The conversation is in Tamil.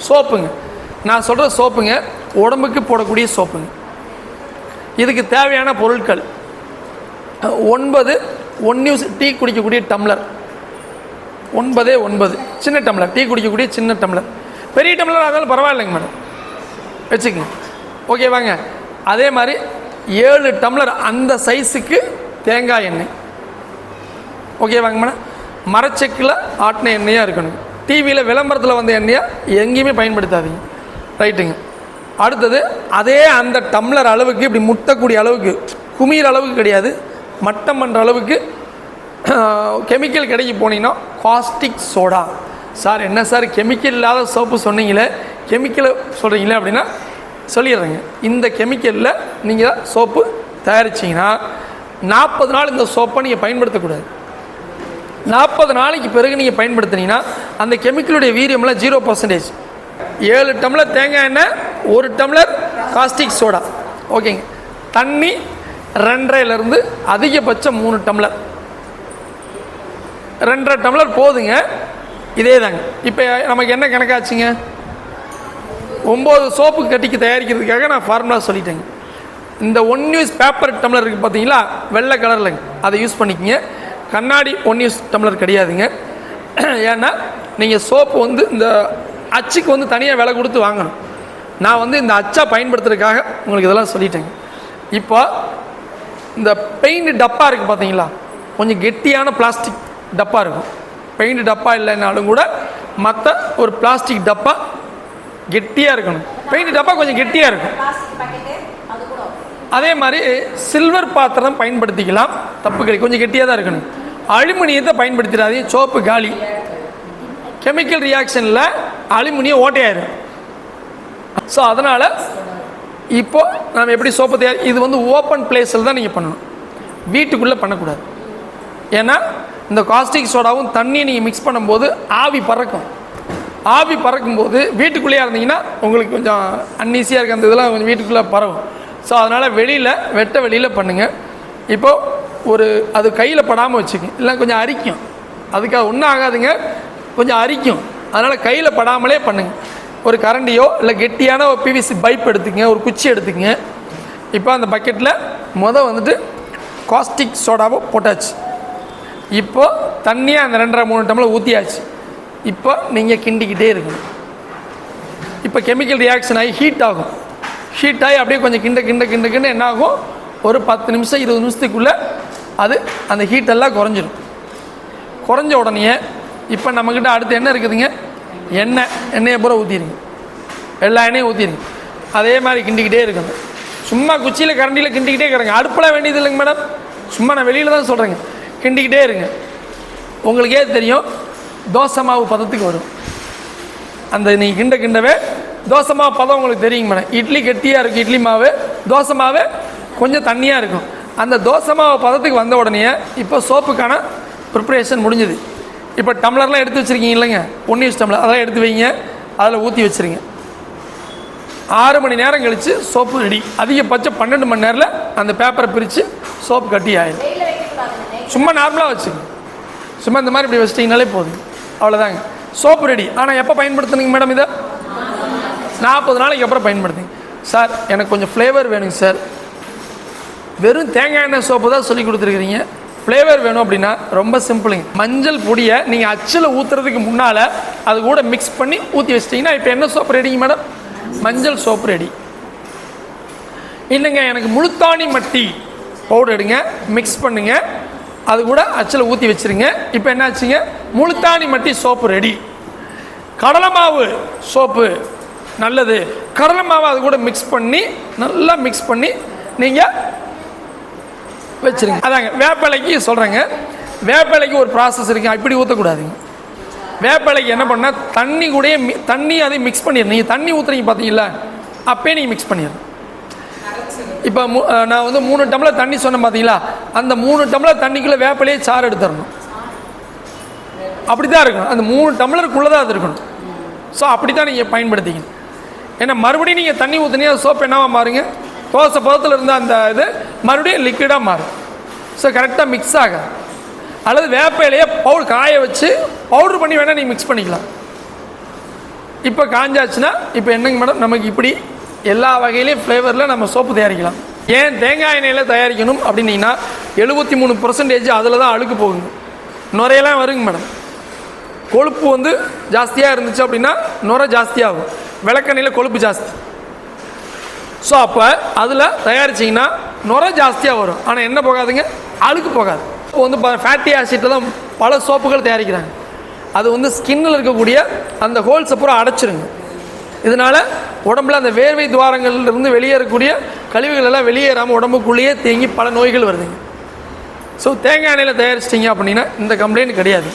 சோப்புங்க. நான் சொல்கிற சோப்புங்க உடம்புக்கு போடக்கூடிய சோப்புங்க. இதுக்கு தேவையான பொருட்கள் 9 1 யூஸ் டீ குடிக்கக்கூடிய டம்ளர், 9 சின்ன டம்ளர், டீ குடிக்கக்கூடிய சின்ன டம்ளர். பெரிய டம்ளர் ஆனாலும் பரவாயில்லைங்க மேடம், வச்சுக்கோங்க. ஓகேவாங்க. அதே மாதிரி 7 டம்ளர் அந்த சைஸுக்கு தேங்காய் எண்ணெய். ஓகேவாங்க மேடம். மரச்செக்கில் ஆட்டின எண்ணெயாக இருக்கணும். டிவியில் விளம்பரத்தில் வந்த எண்ணெயாக எங்கேயுமே பயன்படுத்தாதீங்க. ரைட்டுங்க. அடுத்தது அதே அந்த டம்ளர் அளவுக்கு இப்படி முட்டக்கூடிய அளவுக்கு, குமிர அளவுக்கு கிடையாது, மட்டம் பண்ணுற அளவுக்கு கெமிக்கல் கடைக்கு போனீங்கன்னா காஸ்டிக் சோடா. சார் என்ன சார் கெமிக்கல் இல்லாத சோப்பு சொன்னீங்களே, கெமிக்கலை சொல்கிறீங்களே அப்படின்னா சொல்லிடுறேங்க. இந்த கெமிக்கலில் நீங்கள் சோப்பு தயாரிச்சிங்கன்னா 40 நாள் இந்த சோப்பை நீங்கள் பயன்படுத்தக்கூடாது. 40 நாளைக்கு பிறகு நீங்கள் பயன்படுத்தினீங்கன்னா அந்த கெமிக்கலுடைய வீரியம்லாம் 0%. 7 டம்ளர் தேங்காய் எண்ணெய், 1 டம்ளர் காஸ்டிக் சோடா. ஓகேங்க. தண்ணி 2.5லேருந்து அதிகபட்சம் 3 டம்ளர், 2.5 டம்ளர் போதுங்க. இதே தாங்க. இப்போ நமக்கு என்ன கணக்காச்சுங்க, 9 சோப்பு கட்டிக்கு தயாரிக்கிறதுக்காக நான் ஃபார்முலா சொல்லிட்டேங்க. இந்த 1 யூஸ் பேப்பர் டம்ளர் இருக்குது பார்த்தீங்களா, வெள்ளை கலரில்ங்க, அதை யூஸ் பண்ணிக்கங்க. கண்ணாடி 1 யூஸ் டம்ளர் கிடையாதுங்க. ஏன்னா நீங்கள் சோப்பு வந்து இந்த அச்சுக்கு வந்து தனியாக விலை கொடுத்து வாங்கணும். நான் வந்து இந்த அச்சா பயன்படுத்துறதுக்காக உங்களுக்கு இதெல்லாம் சொல்லிட்டேங்க. இப்போ இந்த பெயிண்ட் டப்பா இருக்குது பார்த்தீங்களா, கொஞ்சம் கெட்டியான பிளாஸ்டிக் டப்பா இருக்கும். பெயிண்ட் டப்பா இல்லைன்னாலும் கூட மற்ற ஒரு பிளாஸ்டிக் டப்பா கெட்டியாக இருக்கணும். பெயிண்ட் டப்பா கொஞ்சம் கெட்டியாக இருக்கும். அதே மாதிரி சில்வர் பாத்திரம் பயன்படுத்திக்கலாம், தப்பு கிடையாது, கொஞ்சம் கெட்டியாக தான் இருக்கணும். அலுமினியத்தை பயன்படுத்திடாதீங்க, சோப்பு காலி. கெமிக்கல் ரியாக்ஷனில் அலுமினியம் ஓட்டையாயிரும். ஸோ அதனால் இப்போ நம்ம எப்படி சோப்பு தயார், இது வந்து ஓப்பன் பிளேஸில் தான் நீங்கள் பண்ணணும், வீட்டுக்குள்ளே பண்ணக்கூடாது. ஏன்னா இந்த காஸ்டிக் சோடாவும் தண்ணியை நீங்கள் மிக்ஸ் பண்ணும்போது ஆவி பறக்கும். ஆவி பறக்கும்போது வீட்டுக்குள்ளேயே இருந்தீங்கன்னா உங்களுக்கு கொஞ்சம் அன்ஈஸியாக இருக்குது, அந்த இதெல்லாம் கொஞ்சம் வீட்டுக்குள்ளே பரவும். ஸோ அதனால் வெளியில் வெட்ட வெளியில் பண்ணுங்கள். இப்போது ஒரு அது கையில் படாமல் வச்சுக்கோங்க, இல்லை கொஞ்சம் அரிக்கும், அதுக்காக ஒன்றும் ஆகாதுங்க, கொஞ்சம் அரிக்கும். அதனால் கையில் படாமலே பண்ணுங்கள். ஒரு கரண்டியோ இல்லை கெட்டியான ஒரு பிவிசி பைப் எடுத்துக்கங்க, ஒரு குச்சி எடுத்துக்கங்க. இப்போ அந்த பக்கெட்டில் வந்துட்டு காஸ்டிக் சோடாவோ போட்டாச்சு. இப்போது தண்ணியாக அந்த 2.5-3 டம்ளர் ஊற்றியாச்சு. இப்போ நீங்கள் கிண்டிக்கிட்டே இருக்கணும். இப்போ கெமிக்கல் ரியாக்ஷன் ஆகி ஹீட் ஆகும். ஹீட் ஆகி அப்படியே கொஞ்சம் கிண்ட என்ன ஆகும், ஒரு 10 நிமிஷம் 20 நிமிஷத்துக்குள்ளே அது அந்த ஹீட்டெல்லாம் குறைஞ்சிடும். குறைஞ்ச உடனே இப்போ நம்மக்கிட்ட அடுத்து என்ன இருக்குதுங்க, எண்ணெயை பூரா ஊற்றிடுங்க, எல்லா எண்ணெயும் ஊற்றிடுங்க. அதே மாதிரி கிண்டிக்கிட்டே இருக்கணும். சும்மா குச்சியில் கரண்டியில் கிண்டிக்கிட்டே இருக்கிறேங்க, அடுப்பெல்லாம் வேண்டியது இல்லைங்க மேடம், சும்மா நான் வெளியில் தான் சொல்கிறேங்க. கிண்டிக்கிட்டே இருங்க. உங்களுக்கே தெரியும் தோசை மாவு பதத்துக்கு வரும். அந்த நீங்கள் கிண்டவே தோசை மாவு பதம் உங்களுக்கு தெரியுங்க மேடம். இட்லி கெட்டியாக இருக்கும் இட்லி மாவு, தோசை மாவு கொஞ்சம் தண்ணியாக இருக்கும். அந்த தோசை மாவு பதத்துக்கு வந்த உடனே இப்போ சோப்புக்கான ப்ரிப்ரேஷன் முடிஞ்சுது. இப்போ டம்ளர்லாம் எடுத்து வச்சுருக்கீங்க இல்லைங்க, 1 யூஸ் டம்ளர், அதெல்லாம் எடுத்து வைங்க, அதில் ஊற்றி வச்சுருங்க. 6 மணி நேரம் கழித்து சோப்பு ரெடி. அதிகபட்சம் 12 மணி நேரத்தில் அந்த பேப்பரை பிரித்து சோப்பு கட்டி ஆயிடும். சும்மா நார்மலாக வச்சுங்க, சும்மா இந்த மாதிரி இப்படி வச்சிட்டிங்கனாலே போதும், அவ்வளோதாங்க, சோப்பு ரெடி. ஆனால் எப்போ பயன்படுத்துனீங்க மேடம் இதை? 40 நாளைக்கு அப்புறம் பயன்படுத்துங்க. சார் எனக்கு கொஞ்சம் ஃப்ளேவர் வேணுங்க சார், வெறும் தேங்காய் எண்ணெய் சோப்பு தான் சொல்லி கொடுத்துருக்குறீங்க, ஃப்ளேவர் வேணும் அப்படின்னா ரொம்ப சிம்பிளுங்க. மஞ்சள் பொடியை நீங்கள் அச்சில் ஊற்றுறதுக்கு முன்னால் அது கூட மிக்ஸ் பண்ணி ஊற்றி வச்சிட்டிங்கன்னா இப்போ என்ன சோப்பு ரெடிங்க மேடம்? மஞ்சள் சோப்பு ரெடி. இல்லைங்க எனக்கு முழுத்தாணி மட்டி பவுடர் எடுங்க, மிக்ஸ் பண்ணுங்க, அது கூட அச்சில் ஊற்றி வச்சுருங்க. இப்போ என்னாச்சுங்க, முழுத்தாணி மட்டி சோப்பு ரெடி. கடலை மாவு சோப்பு நல்லது, கடலை மாவு அது கூட மிக்ஸ் பண்ணி நல்லா மிக்ஸ் பண்ணி நீங்கள் வச்சுருங்க. அதாங்க வேப்பிலைக்கு சொல்கிறேங்க. வேப்பிலைக்கு ஒரு ப்ராசஸ் இருக்குது, இப்படி ஊற்றக்கூடாதுங்க. வேப்பிலைக்கு என்ன பண்ணால் தண்ணி கூட தண்ணி அதை மிக்ஸ் பண்ணிடணும். நீங்கள் தண்ணி ஊற்றுறீங்க பார்த்தீங்களா, அப்பயே நீங்கள் மிக்ஸ் பண்ணிடணும். இப்போ நான் வந்து 3 டம்ளர் தண்ணி சொன்னேன் பார்த்தீங்களா, அந்த 3 டம்ளர் தண்ணிக்குள்ளே வேப்பிலையே சாறு எடுத்துடணும். அப்படி தான் இருக்கணும், அந்த 3 டம்ளருக்குள்ளே தான் அது இருக்கணும். ஸோ அப்படி தான் நீங்கள் பயன்படுத்திக்கணும். ஏன்னா மறுபடியும் நீங்கள் தண்ணி ஊற்றினீங்க சோப்பு என்னவா மாறுங்க, தோசை பதத்தில் இருந்தால் அந்த இது மறுபடியும் லிக்விடாக மாறும். ஸோ கரெக்டாக மிக்ஸ் ஆகாது. அல்லது வேப்ப இலையை காய வச்சு பவுட்ரு பண்ணி வேணால் நீங்கள் மிக்ஸ் பண்ணிக்கலாம். இப்போ காஞ்சாச்சுன்னா இப்போ என்னங்க மேடம், நமக்கு இப்படி எல்லா வகையிலையும் ஃப்ளேவரில் நம்ம சோப்பு தயாரிக்கலாம். ஏன் தேங்காய் எண்ணெயில் தயாரிக்கணும் அப்படின்னீங்கன்னா 73% அதில் தான் அழுக்கு போகுங்க. நுரையெல்லாம் வருங்க மேடம். கொழுப்பு வந்து ஜாஸ்தியாக இருந்துச்சு அப்படின்னா நுரை ஜாஸ்தியாகும். விளக்கெண்ணெயில் கொழுப்பு ஜாஸ்தி. ஸோ அப்போ அதில் தயாரிச்சிங்கன்னா நுரை ஜாஸ்தியாக வரும். ஆனால் என்ன போகாதுங்க, அழுக்கு போகாது. இப்போ வந்து ஃபேட்டி ஆசிட்டில் தான் பல சோப்புகள் தயாரிக்கிறாங்க. அது வந்து ஸ்கின்னில் இருக்கக்கூடிய அந்த ஹோல்ஸை பூரா அடைச்சிருங்க. இதனால் உடம்புல அந்த வேர்வை துவாரங்கள்லேருந்து வெளியேறக்கூடிய கழிவுகள் எல்லாம் வெளியேறாமல் உடம்புக்குள்ளேயே தேங்கி பல நோய்கள் வருதுங்க. ஸோ தேங்காய் எண்ணெயில் தயாரிச்சிட்டிங்க அப்படின்னா இந்த கம்ப்ளைண்ட் கிடையாது.